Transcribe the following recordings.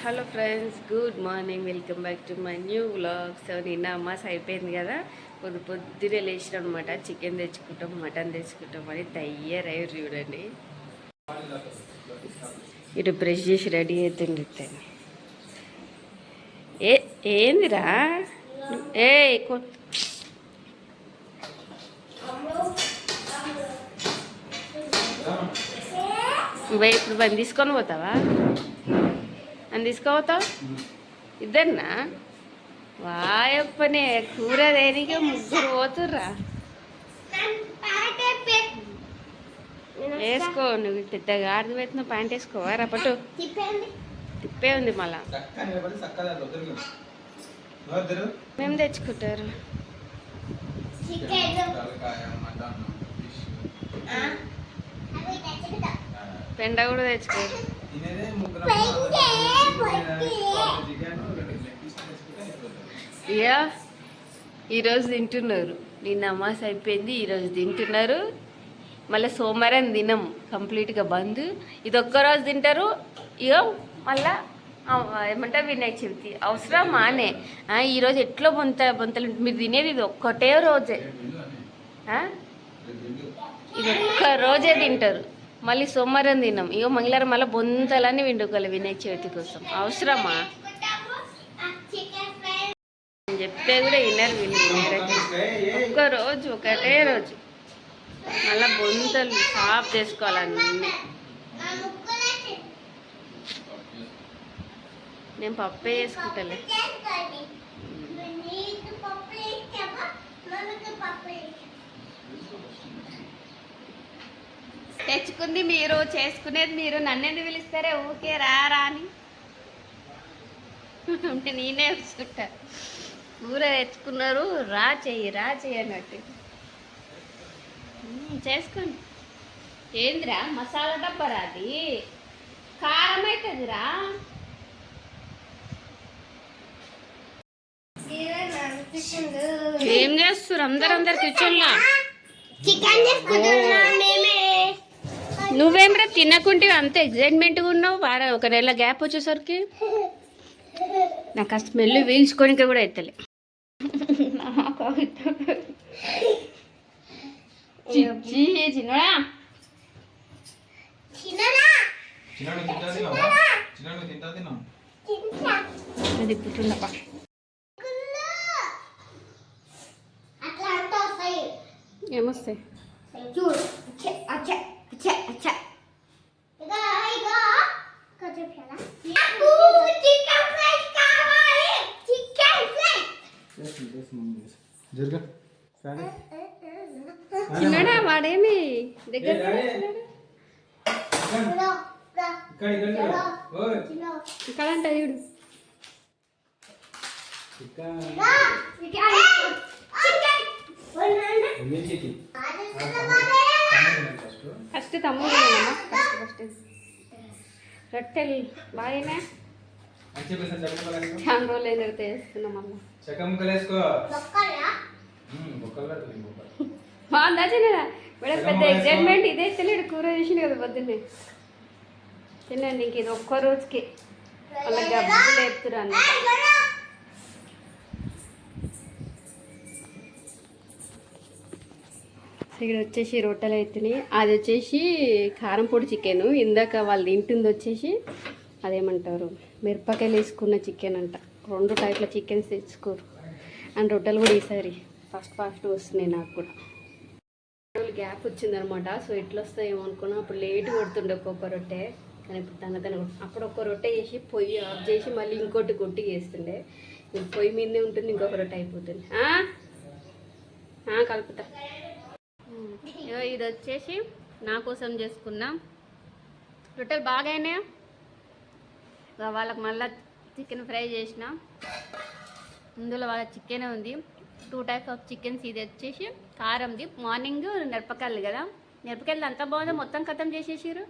Hello friends, good morning. Welcome back to my new vlog. So నిన్న అమ్మాస్ అయిపోయింది కదా, పొద్దున్నే లేచిన అనమాట. చికెన్ తెచ్చుకుంటాం, మటన్ తెచ్చుకుంటాం అని తయారయ్యారు చూడండి. ఇటు బ్రష్ చేసి రెడీ అవుతుంది. ఏందిరా ఏ ఇప్పుడు బండి తీసుకొని పోతావా? అని తీసుకోపోతావు ఇద్దరినా? వాయప్పనే కూర దేనికి ముగ్గురు పోతుర్రా? వేసుకో, నువ్వు పెద్దగా ఆడది పెట్టిన ప్యాంట్ వేసుకోవా? రపటు తిప్పే ఉంది మళ్ళా. మేము తెచ్చుకుంటారు పెండ కూడా తెచ్చుకోరు. ఇక ఈరోజు తింటున్నారు. నిన్న అమాస అయిపోయింది, ఈరోజు తింటున్నారు. మళ్ళీ సోమవారం దినం కంప్లీట్గా బంద్. ఇది ఒక్కరోజు తింటారు. ఇక మళ్ళా ఏమంటారు వినాయక చవితి. అవసరమానే ఈరోజు ఎట్లో బొంతలు మీరు తినేది ఇది ఒక్కటే రోజే. ఇది ఒక్క రోజే తింటారు. మళ్ళీ సోమవారం తిన్నాం. ఇగో మంగళవారం మళ్ళీ బొంతలని విండుకోవాలి వినాయక చవితి కోసం. అవసరమా? చెప్తే కూడా వినరు వీళ్ళు. ఒక్క రోజు ఒకటే రోజు మళ్ళీ బొంతలు సాఫ్ చేసుకోవాలన్నీ. నేను పప్పే చేసుకుంటాలే. తెచ్చుకుంది మీరు, చేసుకునేది మీరు. నన్నెందుకు పిలుస్తారే ఊకే రా అని అంటే నేనే వస్తుంటా. కూర తెచ్చుకున్నారు, రా చెయ్యి అన్నట్టు. చేసుకోండి. ఏందిరా మసాలా డబ్బరా? అది కారం అవుతుందిరా. ఏం చేస్తారు అందరు కూర్చోన్నా? నువ్వేమరా తినకుంటే అంత ఎగ్జైట్మెంట్గా ఉన్నావు. ఒక నెల గ్యాప్ వచ్చేసరికి నాకు ఆ స్మెల్ వీల్చుకోనిక కూడా ఎత్తలే. చిన్నడా తిప్పుతుండపా. ఏమొస్తాయి? చిన్నడా వాడేమి దగ్గర ఇక్కడ అంట చూడు. ఫస్ట్ తమ్ముడు ఫస్ట్ రొట్టెలు బాగానే చాలా రోజులు అయిన వేస్తున్నాం. బాగుందా చిన్నదా? పెద్ద ఎగ్జైట్మెంట్ ఇదే తెలియదు. కూర చేసింది కదా పొద్దున్నే. తినండి. ఇంక ఇది ఒక్క రోజుకి వాళ్ళ గబ్బులు లేపుతున్నారు. ఇక్కడ వచ్చేసి రొట్టెలు అవుతున్నాయి. అది వచ్చేసి కారం పొడి చికెన్. ఇందాక వాళ్ళు తింటుంది వచ్చేసి అదేమంటారు మిరపకాయలు వేసుకున్న చికెన్ అంట. 2 టైప్ల చికెన్స్ తెచ్చుకోరు. అండ్ రొట్టెలు కూడా ఈసారి ఫాస్ట్ వస్తున్నాయి. నాకు కూడా గ్యాప్ వచ్చిందనమాట. సో ఎట్లా వస్తాయేమో అనుకున్నా. అప్పుడు లేట్ కొడుతుండే ఒక్కొక్క రొట్టె. కానీ ఇప్పుడు తన అప్పుడు ఒక్క రొట్టె చేసి పొయ్యి ఆఫ్ చేసి మళ్ళీ ఇంకోటి కొట్టి చేస్తుండే. ఇప్పుడు పొయ్యి మీదే ఉంటుంది, ఇంకొక రొట్టె అయిపోతుంది. కలుపుతా. ఇది వచ్చేసి నా కోసం చేసుకున్నా రొట్టెలు బాగానే. వాళ్ళకి మళ్ళీ చికెన్ ఫ్రై చేసిన. ఇందులో వాళ్ళ చికెనే ఉంది. 2 టైప్స్ ఆఫ్ చికెన్స్. ఇది వచ్చేసి కారంది. మార్నింగ్ మిరపకాయలు కదా, మిరపకాయలు అంతా బాగుంది. మొత్తం ఖతం చేసేసారు.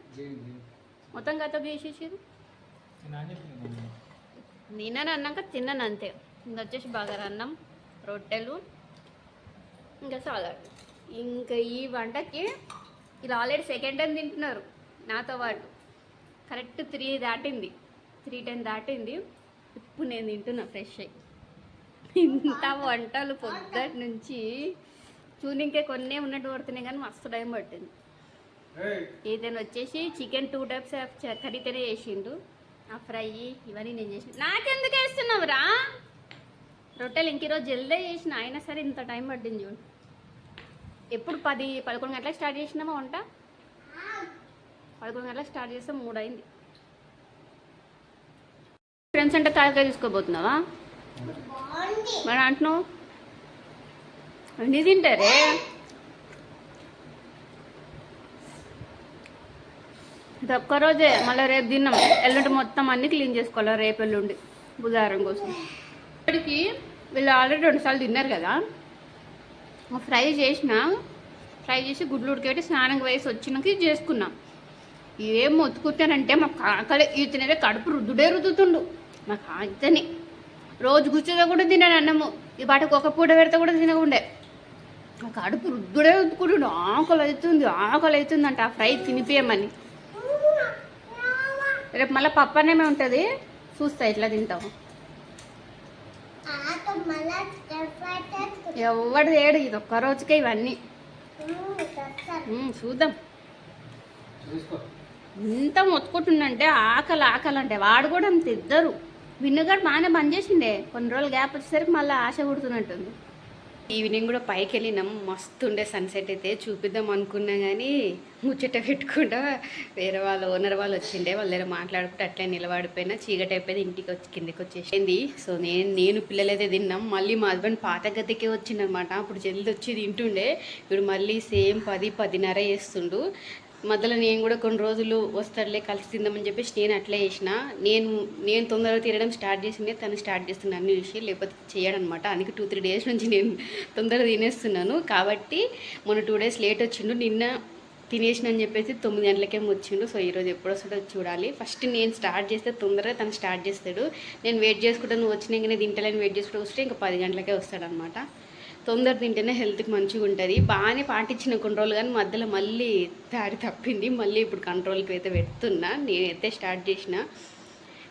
నేనని అన్నాక తిన్నాను అంతే. ఇది వచ్చేసి బగారా అన్నం, రొట్టెలు, ఇంకా సాలాడ్. ఇంకా ఈ వంటకి ఇలా ఆల్రెడీ సెకండ్ టైం తింటున్నారు నాతో పాటు. కరెక్ట్ 3 దాటింది. 3:10 దాటింది. ఇప్పుడు నేను తింటున్నా ఫ్రెష్ అయ్యి. ఇంత వంటలు పొద్దుటి నుంచి చూనింకే కొన్నే ఉన్నట్టు పడుతున్నాయి కానీ మస్తు టైం పట్టింది. ఏదైనా వచ్చేసి చికెన్ 2 టైప్స్ ఆఫ్ కర్రీతోనే చేసిండు. ఆ ఫ్రై ఇవన్నీ నేను చేసిన. నాకెందుకు వేస్తున్నావురా? రొట్టెలు ఇంక ఈరోజు జల్దే చేసిన, అయినా సరే ఇంత టైం పట్టింది చూడు. ఎప్పుడు 10-11 గంటలకు స్టార్ట్ చేసినామా వంట? 11 గంటలకు స్టార్ట్ చేస్తే 3 అయింది. ఫ్రెండ్స్ అంటే కాయకాయ తీసుకోబోతున్నావా మరి అంటున్నావు? అన్నీ తింటారే. ఇది ఒక్కరోజే, మళ్ళీ రేపు తిన్నాం. ఎల్లుండి మొత్తం అన్నీ క్లీన్ చేసుకోవాలి. రేపు ఎల్లుండి బుధవారం కోసం. ఇప్పటికి వీళ్ళు ఆల్రెడీ 2 సార్లు తిన్నారు కదా. ఫ్రై చేసి గుడ్లు ఉడికేటి స్నానంకి వేసి వచ్చినాక ఇది చేసుకున్నాం. ఏం మొత్తుకుంటానంటే మాకు ఆకలి. ఇతనైతే కడుపు రుద్దుతుండు. మాకు ఇతని రోజు కూర్చోగా కూడా తిన్నాడు అన్నము. ఈ పాటకు ఒక పూట పెడితే కూడా తినకుండే. ఆ కడుపు రుద్దుకుంటుండు. ఆకలి అవుతుంది అంట. ఆ ఫ్రై తినిపియమని. రేపు మళ్ళీ పప్పనేమే ఉంటుంది, చూస్తా ఎట్లా తింటావు. ఎవడు తేడు, ఇది ఒక్క రోజుకే ఇవన్నీ. చూద్దాం. ఇంత మొత్తుకుంటుండంటే ఆకలి అంటే వాడు కూడా అంత ఇద్దరు. విన్నుగాడు బాగానే బంద్ చేసిండే. కొన్ని రోజులు గ్యాప్ వచ్చేసరికి మళ్ళీ ఆశ కుడుతున్నట్టుంది. ఈవినింగ్ కూడా పైకి వెళ్ళినాం. మస్తు ఉండే సన్సెట్ అయితే చూపిద్దాం అనుకున్నా కానీ ముచ్చట పెట్టుకుంటా వేరే ఓనర్ వాళ్ళు వచ్చిండే. వాళ్ళ దగ్గర మాట్లాడుకుంటే అట్లే నిలబడిపోయినా. చీకటి అయిపోయింది. ఇంటికి వచ్చి కిందకి వచ్చేసింది. సో నేను పిల్లలైతే తిన్నాం. మళ్ళీ మా హస్బెండ్ పాత గదికే వచ్చిందనమాట. అప్పుడు జల్ది వచ్చి తింటుండే. ఇప్పుడు మళ్ళీ సేమ్ 10-10:30 చేస్తుండు. మధ్యలో నేను కూడా కొన్ని రోజులు వస్తాడులే కలిసి తిందామని చెప్పేసి నేను అట్లే చేసిన. నేను తొందరగా తినడం స్టార్ట్ చేసిందే, తను స్టార్ట్ చేస్తున్నాను అన్ని విషయాలు. లేకపోతే చేయడనమాట. అందుకే 2-3 డేస్ నుంచి నేను తొందరగా తినేస్తున్నాను. కాబట్టి మొన్న 2 డేస్ లేట్ వచ్చిండు. నిన్న తినేసిన అని చెప్పేసి 9 గంటలకేమో వచ్చిండు. సో ఈరోజు ఎప్పుడు వస్తాడో చూడాలి. ఫస్ట్ నేను స్టార్ట్ చేస్తే తొందరగా తను స్టార్ట్ చేస్తాడు. నేను వెయిట్ చేసుకుంటా, నువ్వు వచ్చినాకనే తింటలేని వెయిట్ చేసుకుంటూ వస్తే ఇంకా 10 గంటలకే వస్తాడనమాట. తొందర తింటేనే హెల్త్కి మంచిగా ఉంటుంది. బాగానే పాటించిన కొన్ని రోజులు కానీ మధ్యలో మళ్ళీ దారి తప్పింది. మళ్ళీ ఇప్పుడు కంట్రోల్కి అయితే పెడుతున్నా. నేనైతే స్టార్ట్ చేసిన.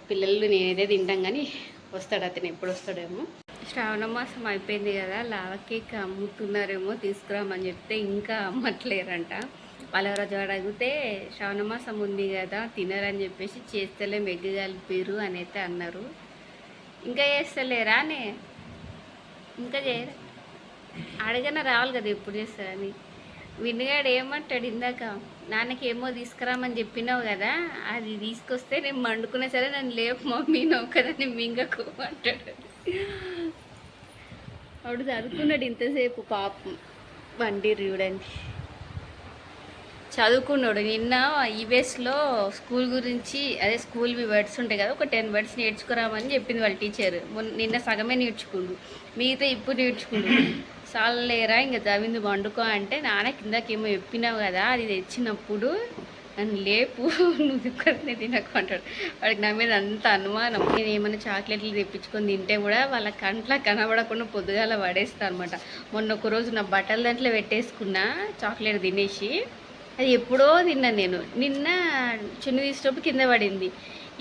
పిల్లలు నేనైతే తింటాం కానీ వస్తాడు అతను. ఎప్పుడు వస్తాడేమో. శ్రావణ మాసం అయిపోయింది కదా, లావా కేక్ అమ్ముతున్నారేమో తీసుకురామని చెప్తే ఇంకా అమ్మట్లేరంట. వాళ్ళ రోజు అడిగితే శ్రావణ మాసం ఉంది కదా తినరని చెప్పేసి చేస్తలే మెగ్గు కలిపారు అని అయితే అన్నారు. ఇంకా చేస్తలేరా అని ఇంకా చేయరా? అడగన రావాలి కదా ఎప్పుడు చేస్తారని. విన్నగాడు ఏమంటాడు, ఇందాక నాన్నకి ఏమో తీసుకురామని చెప్పినావు కదా, అది తీసుకొస్తే నేను మండుకునే సరే నన్ను లేపు మమ్మీ నవ్వు కదా నేను మింగకు అంటాడు. అప్పుడు చదువుకున్నాడు ఇంతసేపు పాపం. బండి చూడండి చదువుకున్నాడు. నిన్న ఈవెస్లో స్కూల్ గురించి అదే స్కూల్ వర్డ్స్ ఉంటాయి కదా, ఒక 10 వర్డ్స్ నేర్చుకురామని చెప్పింది వాళ్ళ టీచర్. నిన్న సగమే నేర్చుకుండు, మిగతా ఇప్పుడు నేర్చుకుండు. చాలేరా ఇంకా చదివింది వండుకో అంటే, నాన్న కిందకేమో చెప్పినావు కదా అది తెచ్చినప్పుడు నన్ను లేపు నువ్వు ఒక్కరినే తినకు అంటాడు. వాడికి నా మీద అంత అనుమానం. నేను ఏమైనా చాక్లెట్లు తెప్పించుకొని తింటే కూడా వాళ్ళ కంట్లో కనబడకుండా పొద్దుగాల పడేస్తా అనమాట. మొన్న ఒక రోజు నా బట్టల దాంట్లో పెట్టేసుకున్నా చాక్లెట్ తినేసి. అది ఎప్పుడో తిన్నాను నేను. నిన్న చున్ని తీసేటప్పుడు కింద పడింది.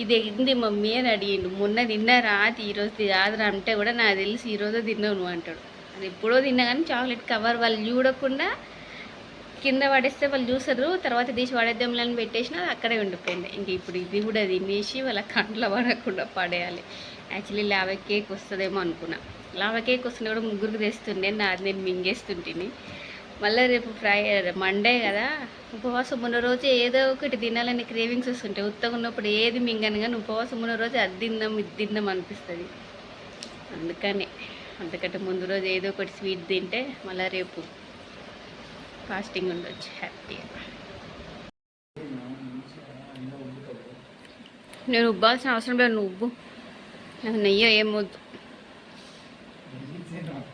ఇది ఎగింది మమ్మీ అని అడిగిండు. మొన్న తిన్నారా అది ఈరోజు కాదురా అంటే కూడా నాకు తెలిసి ఈరోజు తిన్నావు నువ్వు అంటాడు. అది ఎప్పుడో తిన్నా కానీ చాక్లెట్ కవర్ వాళ్ళు చూడకుండా కింద పడేస్తే వాళ్ళు చూసారు, తర్వాత తీసి పడేద్దాంలని పెట్టేసిన అక్కడే ఉండిపోయింది. ఇంక ఇప్పుడు ఇది కూడా తినేసి వాళ్ళ కంట్లో పడకుండా పడేయాలి. యాక్చువల్లీ లావా కేక్ వస్తుందేమో అనుకున్నా. లావా కేక్ వస్తుండే కూడా ముగ్గురికి తెస్తుండే, నాది నేను మింగేస్తుంటిని. మళ్ళీ రేపు మండే కదా, ఉపవాసం ఉన్న రోజు ఏదో ఒకటి తినాలని క్రేవింగ్స్ వస్తుంటాయి. ఉత్తగా ఉన్నప్పుడు ఏది మింగను కానీ ఉపవాసం ఉన్న రోజు అది తిందాం ఇది తిందాం అనిపిస్తుంది. అందుకంటే ముందు రోజు ఏదో ఒకటి స్వీట్ తింటే మళ్ళీ రేపు ఫాస్టింగ్ ఉండొచ్చు హ్యాపీగా. నేను ఉబ్బాల్సిన అవసరం లేదు, నువ్వు ఉబ్బు. నాకు నెయ్యి ఏమొద్దు.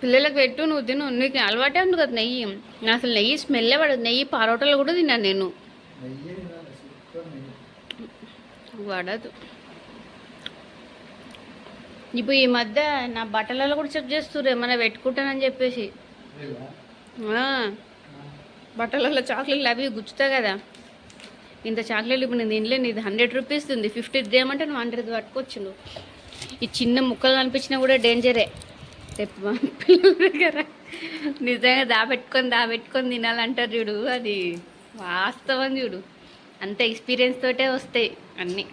పిల్లలకు పెట్టు, నువ్వు తిను. నీకు అలవాటే ఉంది కదా నెయ్యి. నేను అసలు నెయ్యి స్మెల్లే పడదు. నెయ్యి పరోటాలు కూడా తిన్నాను నేను. పడదు. ఇప్పుడు ఈ మధ్య నా బట్టలలో కూడా చెక్ చేస్తుర్రు ఏమన్నా పెట్టుకుంటానని చెప్పేసి. బట్టలలో చాక్లెట్లు అవి గుచ్చుతాయి కదా, ఇంత చాక్లెట్లు ఇప్పుడు నేను తినలేను, ఇది 100 రూపీస్ ఉంది, 50 దేమంటే నువ్వు 100 పట్టుకోవచ్చు నువ్వు. ఈ చిన్న ముక్కలు కనిపించినా కూడా డేంజరే రేపు పిల్లల దగ్గర. నిజంగా దాపెట్టుకొని తినాలంటారు చూడు, అది వాస్తవం చూడు. అంత ఎక్స్పీరియన్స్ తోటే వస్తాయి అన్నీ.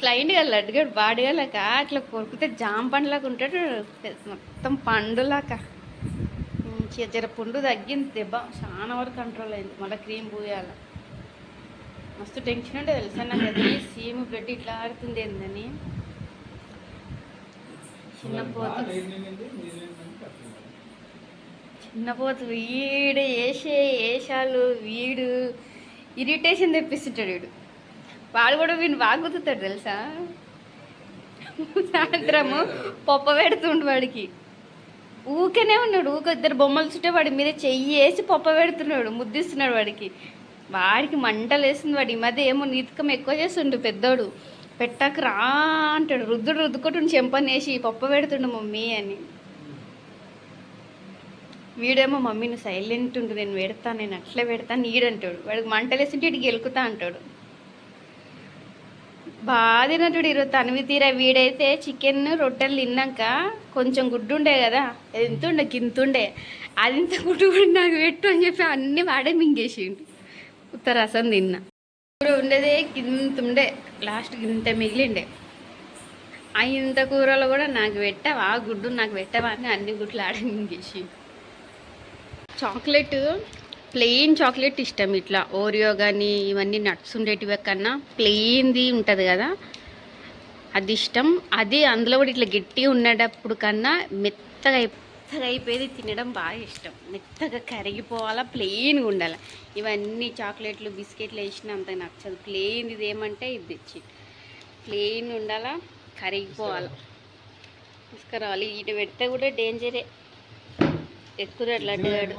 క్లైంట్గా లడ్డుగాడు బాడిగాలాక అట్లా కొరికితే జామ పండులాగా ఉంటాడు, మొత్తం పండులాక. జర పుండు తగ్గింది, దెబ్బ చాలా వరకు కంట్రోల్ అయింది. మళ్ళీ క్రీమ్ పూయాలి. మస్తు టెన్షన్ అంటే తెలుసా నాకు, అది సీము బ్లడ్ ఇట్లా ఆడుతుంది ఏందని. చిన్నపోతు వీడు వేషాలు, వీడు ఇరిటేషన్ తెప్పిస్తుంటాడు. వాడు కూడా వీడిని వాగుతాడు తెలుసా. సాయంత్రము పప్ప పెడుతుండు వాడికి, ఊకనే ఉన్నాడు. ఇద్దరు బొమ్మలు చుట్టే వాడి మీద చెయ్యి వేసి పప్ప పెడుతున్నాడు, ముద్దిస్తున్నాడు వాడికి మంటలు వేస్తుంది. వాడు ఈ మధ్య ఏమో నీతికం ఎక్కువ చేస్తుండు పెద్దోడు. పెట్టాక రా అంటాడు, రుద్దుకుంటుండు చెంపనేసి, పప్ప పెడుతుండు మమ్మీ అని. వీడేమో మమ్మీ నువ్వు సైలెంట్ ఉండు, నేను అట్లే పెడతాను నీడంటాడు. వాడికి మంటలు వేస్తుంటే ఇటు గెలుకుతా అంటాడు. బాగా తినట్టుడు ఈరోజు తనివి తీరా. వీడైతే చికెన్ రొట్టెలు తిన్నాక కొంచెం గుడ్డు ఉండే కదా, ఎంతుండే గింతుండే, అది ఇంత గుడ్డు కూడా నాకు పెట్టు అని చెప్పి అన్నీ వాడే మింగేసిండు. ఉత్త రసం తిన్నా కూర ఉండేదే గింతుండే, లాస్ట్ గింత మిగిలిండే. ఆ ఇంత కూరలో కూడా నాకు పెట్టవా, ఆ గుడ్డు నాకు పెట్టవా అని అన్ని గుడ్లు ఆడే మింగేసి. చాక్లెట్ ప్లెయిన్ చాక్లెట్ ఇష్టం, ఇట్లా ఓరియో కానీ ఇవన్నీ నట్స్ ఉండేటివి కన్నా ప్లెయిన్ది ఉంటుంది కదా అది ఇష్టం. అది అందులో కూడా ఇట్లా గట్టిగా ఉండేటప్పుడు కన్నా మెత్తగా అయిపోయేది తినడం బాగా ఇష్టం. మెత్తగా కరిగిపోవాలా, ప్లెయిన్గా ఉండాలి. ఇవన్నీ చాక్లెట్లు బిస్కెట్లు వేసినా అంత నచ్చదు. ప్లెయిన్ ఇది ఏమంటే ఇది తెచ్చి ప్లెయిన్ ఉండాలా, కరిగిపోవాలా, తీసుకురావాలి. ఇటు పెడితే కూడా డేంజరే, ఎక్కుతాడు లడ్డుగాడు.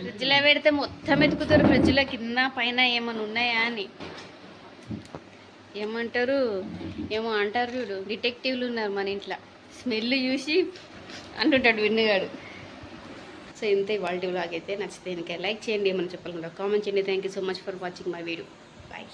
ఫ్రిడ్జ్లో పెడితే మొత్తం ఎత్తుకుతారు. ఫ్రిడ్జ్లో కింద పైన ఏమైనా ఉన్నాయా అని ఏమో అంటారు చూడు, డిటెక్టివ్లు ఉన్నారు మన ఇంట్లో. స్మెల్ చూసి అంటుంటాడు విన్నుగాడు. సో ఇంతే ఇవాల్టి వ్లాగ్ అయితే. నచ్చితే ఇంకా లైక్ చేయండి, ఏమైనా చెప్పాలనుకుంటా కామెంట్ చేయండి. Thank you so much for watching my video. Bye.